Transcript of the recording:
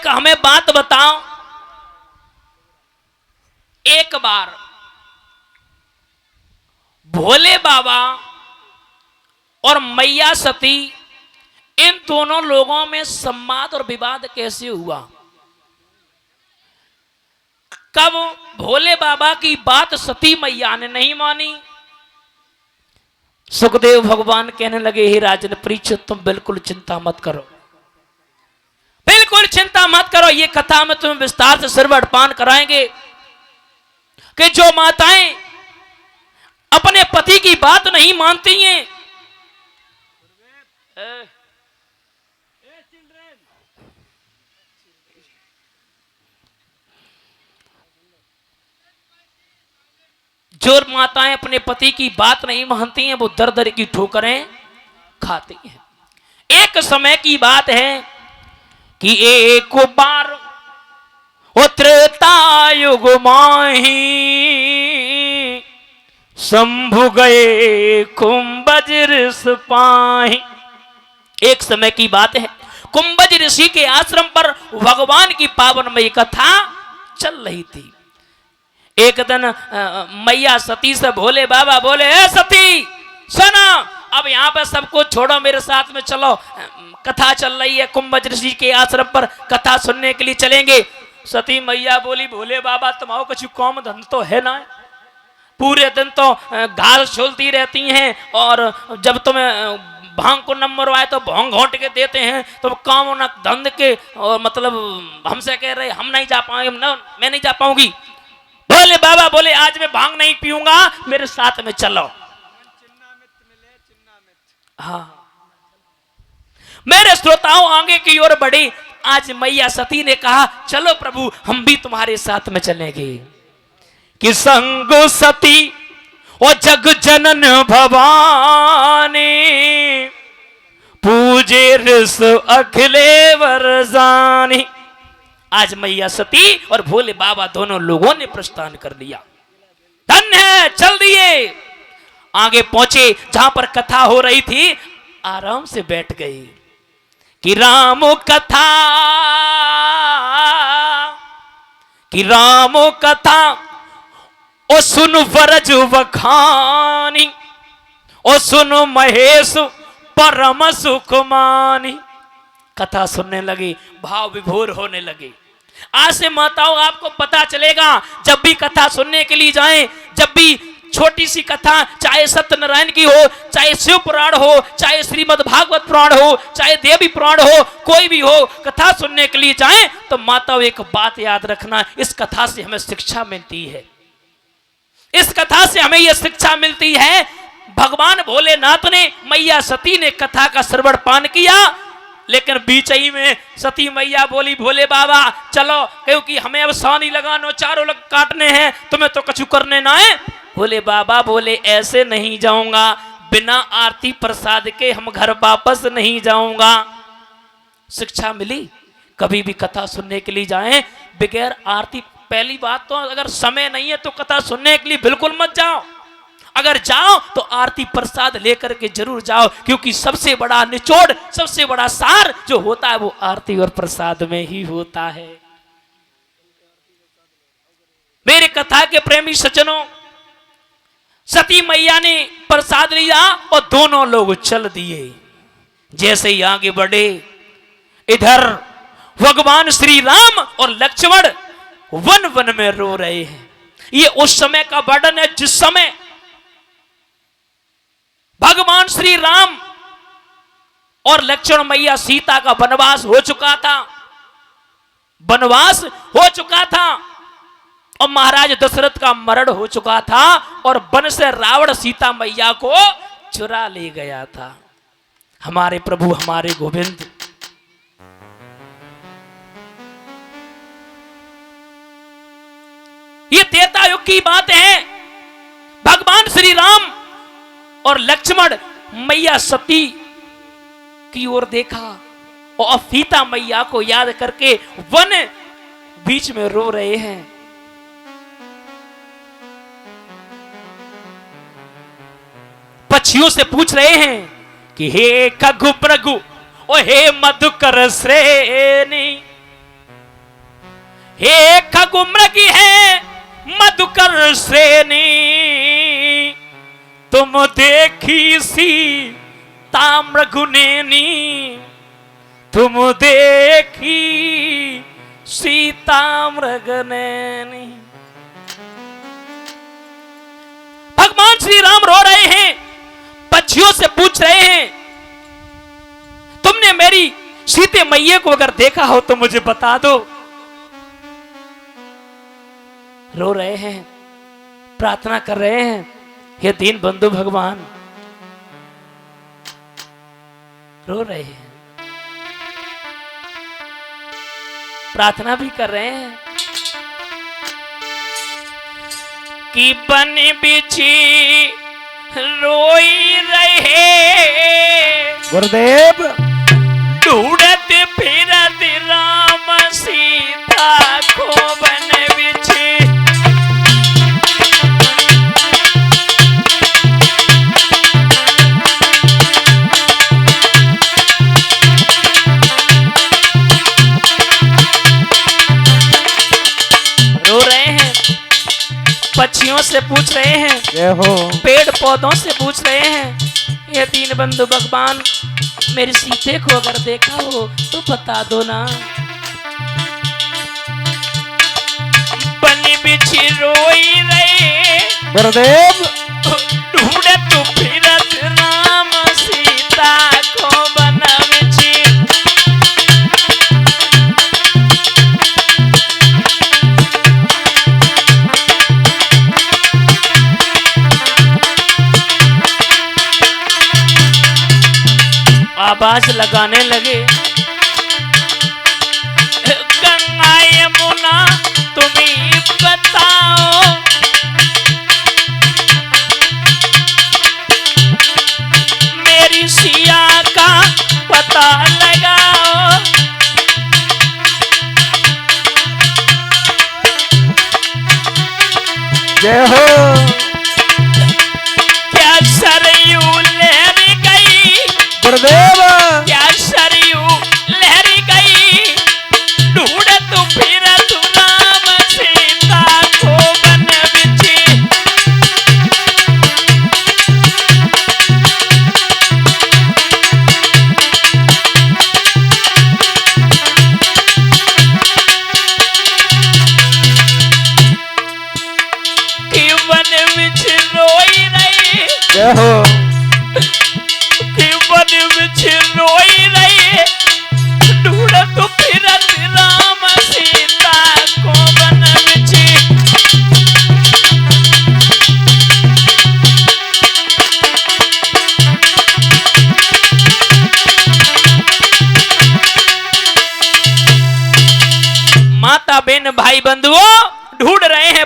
एक हमें बात बताओ, एक बार भोले बाबा और मैया सती इन दोनों लोगों में संवाद और विवाद कैसे हुआ? कब भोले बाबा की बात सती मैया ने नहीं मानी, सुखदेव भगवान कहने लगे, हे राजन परीक्षित, तुम बिल्कुल चिंता मत करो, बिल्कुल चिंता मत करो। ये कथा में तुम्हें विस्तार से श्रवणपान कराएंगे कि जो माताएं अपने पति की बात नहीं मानती हैं, जो माताएं अपने पति की बात नहीं मानती हैं, वो दर दर की ठोकरें खाती हैं। एक समय की बात है कि एक बार त्रेता युग माही शंभु गए कुंभज ऋषि पाही। एक समय की बात है, कुंभज ऋषि के आश्रम पर भगवान की पावनमयी कथा चल रही थी। एक दिन मैया सती से भोले बाबा बोले, ए सती सुनो, अब यहाँ पे सब कुछ छोड़ो, मेरे साथ में चलो, कथा चल रही है, कुंभज ऋषि के आश्रम पर कथा सुनने के लिए चलेंगे। सती मैया बोली, भोले बाबा तुम्हारा कुछ काम धंधा तो है ना, पूरे दिन तो घास झोलती रहती हैं, और जब तुम्हें भांग को नंबर आए तो भांग घोंट के देते हैं, तो काम न धंध के, और मतलब हमसे कह रहे हम नहीं जा पाएंगे, मैं नहीं जा पाऊंगी। भोले बाबा बोले, आज मैं भांग नहीं पीऊंगा, मेरे साथ में चलो। हाँ, मेरे श्रोताओं आगे की ओर बढ़े। आज मैया सती ने कहा, चलो प्रभु, हम भी तुम्हारे साथ में चलेंगे। कि संग सती ओ जग जनन भवानी, पूजे ऋष अखिले वरजानी। आज मैया सती और भोले बाबा दोनों लोगों ने प्रस्थान कर लिया। धन्य है, चल दिए। आगे पहुंचे, जहां पर कथा हो रही थी, आराम से बैठ गई। कि राम कथा, कि राम कथा ओ सुन वरज वखानी, ओ सुन महेश परम सुख मानी। कथा सुनने लगे, भाव विभोर होने लगे। आज से माताओं आपको पता चलेगा, जब भी कथा सुनने के लिए जाएं, जब भी छोटी सी कथा, चाहे सत्यनारायण की हो, चाहे शिव पुराण हो, चाहे श्रीमद् भागवत पुराण हो, चाहे देवी पुराण हो, कोई भी हो, कथा सुनने के लिए जाएं तो माताओं एक बात याद रखना, इस कथा से हमें शिक्षा मिलती है। इस कथा से हमें यह शिक्षा मिलती है, भगवान भोलेनाथ ने, मैया सती ने कथा का श्रवण पान किया, लेकिन बीच ही में सती मैया बोली, भोले बाबा चलो, क्योंकि हमें अब सानी लगानो, चारों लग काटने हैं, तुम्हें तो कछु करने ना है। भोले बाबा बोले, ऐसे नहीं जाऊंगा, बिना आरती प्रसाद के हम घर वापस नहीं जाऊंगा। शिक्षा मिली, कभी भी कथा सुनने के लिए जाएं बगैर आरती। पहली बात तो अगर समय नहीं है तो कथा सुनने के लिए बिल्कुल मत जाओ, अगर जाओ तो आरती प्रसाद लेकर के जरूर जाओ, क्योंकि सबसे बड़ा निचोड़, सबसे बड़ा सार जो होता है वो आरती और प्रसाद में ही होता है। मेरे कथा के प्रेमी सज्जनों, सती मैया ने प्रसाद लिया और दोनों लोग चल दिए। जैसे ही आगे बढ़े, इधर भगवान श्री राम और लक्ष्मण वन वन में रो रहे हैं। ये उस समय का वर्णन है जिस समय भगवान श्री राम और लक्ष्मण मैया सीता का वनवास हो चुका था, वनवास हो चुका था, और महाराज दशरथ का मरण हो चुका था, और वन से रावण सीता मैया को चुरा ले गया था। हमारे प्रभु, हमारे गोविंद ये त्रेता युग की बात है। भगवान श्री राम और लक्ष्मण मैया सती की ओर देखा, और सीता मैया को याद करके वन बीच में रो रहे हैं। पक्षियों से पूछ रहे हैं कि हे खगु प्रगु, ओ हे मधुकर श्रेणी, हे खगुम्र की है मधुकर श्रेणी, तुम देखी सी ताम्र गुनेनी, तुम देखी सीताम्र गुनेनी। भगवान श्री राम रो रहे हैं, पक्षियों से पूछ रहे हैं, तुमने मेरी सीते मैया को अगर देखा हो तो मुझे बता दो। रो रहे हैं, प्रार्थना कर रहे हैं, हे दीन बंधु भगवान। रो रहे हैं, प्रार्थना भी कर रहे हैं कि बन बिछी रोई रहे गुरुदेव, ढूंढत फिरत राम सीता को बन बिछी। रो रहे हैं, पक्षियों से पूछ रहे हैं, जय हो, पेड़ पौधों से पूछ रहे हैं, ये दीन बंधु भगवान मेरी सीते को अगर देखा हो तो बता दो ना। बनी बिछी रोई रहे गुरुदेव, ढूंढत फिरत राम सीता को बन बिछी। आवाज लगाने लगे, गंगा यमुना तुम्ही बताओ, मेरी सिया का पता लगाओ। जय हो, क्या सरयू लहर गई, गुरुदेव, क्या सरयू लहर गई, ढूंढत फिरत राम सीता को बन बिछी। कि वन बिछ रोई रही, जय हो, कि वन बिछ रोई रही, ढूंढत फिरत राम सीता को बन बिछी। माता बहन भाई बंधुओं ढूंढ रहे हैं